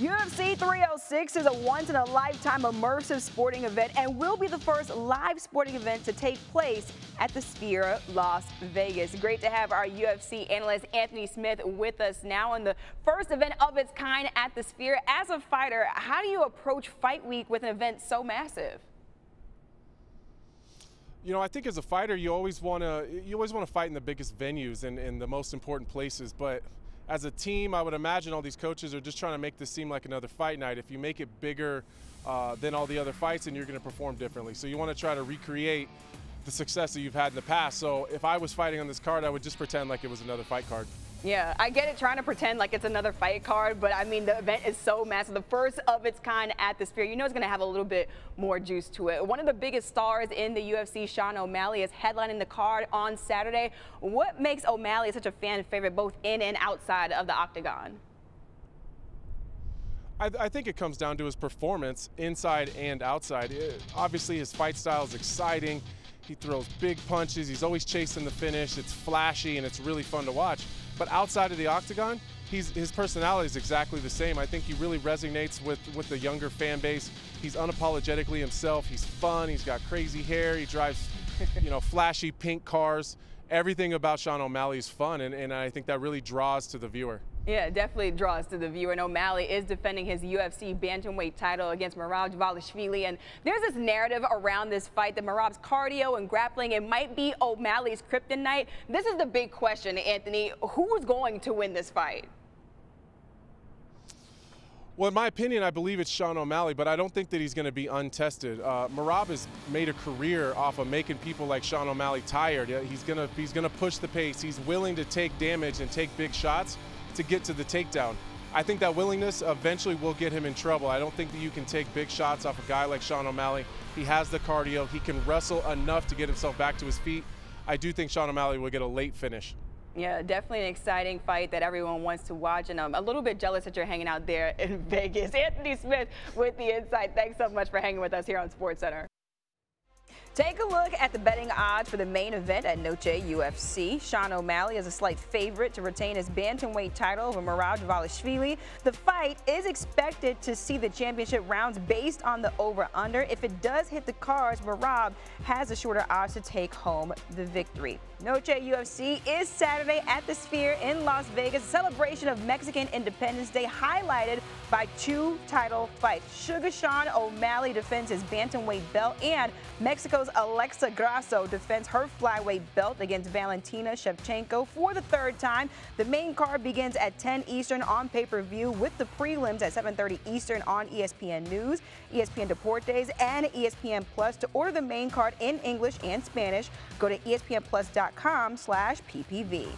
UFC 306 is a once-in-a-lifetime immersive sporting event and will be the first live sporting event to take place at the Sphere, Las Vegas. Great to have our UFC analyst Anthony Smith with us now on the first event of its kind at the Sphere. As a fighter, how do you approach fight week with an event so massive? You know, I think as a fighter, you always want to fight in the biggest venues and in the most important places. But as a team, I would imagine all these coaches are just trying to make this seem like another fight night. If you make it bigger than all the other fights, then you're going to perform differently. So you want to try to recreate the success that you've had in the past. So if I was fighting on this card, I would just pretend like it was another fight card. Yeah, I get it, trying to pretend like it's another fight card, but I mean, the event is so massive, the first of its kind at the Sphere. You know it's going to have a little bit more juice to it. One of the biggest stars in the UFC, Sean O'Malley, is headlining the card on Saturday. What makes O'Malley such a fan favorite both in and outside of the octagon? I think it comes down to his performance inside and outside. Obviously, his fight style is exciting. He throws big punches. He's always chasing the finish. It's flashy, and it's really fun to watch. But outside of the octagon, his personality is exactly the same. I think he really resonates with the younger fan base. He's unapologetically himself. He's fun. He's got crazy hair. He drives, flashy pink cars. Everything about Sean O'Malley is fun, and I think that really draws to the viewer. Yeah, it definitely draws to the viewer. And O'Malley is defending his UFC Bantamweight title against Merab Dvalishvili. And there's this narrative around this fight that Merab's cardio and grappling, it might be O'Malley's kryptonite. This is the big question, Anthony. Who's going to win this fight? Well, in my opinion, I believe it's Sean O'Malley, but I don't think that he's going to be untested. Merab has made a career off of making people like Sean O'Malley tired. He's gonna push the pace. He's willing to take damage and take big shots to get to the takedown. I think that willingness eventually will get him in trouble. I don't think that you can take big shots off a guy like Sean O'Malley. He has the cardio. He can wrestle enough to get himself back to his feet. I do think Sean O'Malley will get a late finish. Yeah, definitely an exciting fight that everyone wants to watch, and I'm a little bit jealous that you're hanging out there in Vegas. Anthony Smith with the insight. Thanks so much for hanging with us here on SportsCenter. Take a look at the betting odds for the main event at Noche UFC. Sean O'Malley is a slight favorite to retain his bantamweight title over Merab Dvalishvili. The fight is expected to see the championship rounds based on the over-under. If it does hit the cards, Merab has a shorter odds to take home the victory. Noche UFC is Saturday at the Sphere in Las Vegas, a celebration of Mexican Independence Day highlighted by two title fights. Sugar Sean O'Malley defends his bantamweight belt, and Mexico's Alexa Grasso defends her flyweight belt against Valentina Shevchenko for the third time. The main card begins at 10 Eastern on pay-per-view with the prelims at 7:30 Eastern on ESPN News, ESPN Deportes, and ESPN Plus. To order the main card in English and Spanish, go to espnplus.com/ppv.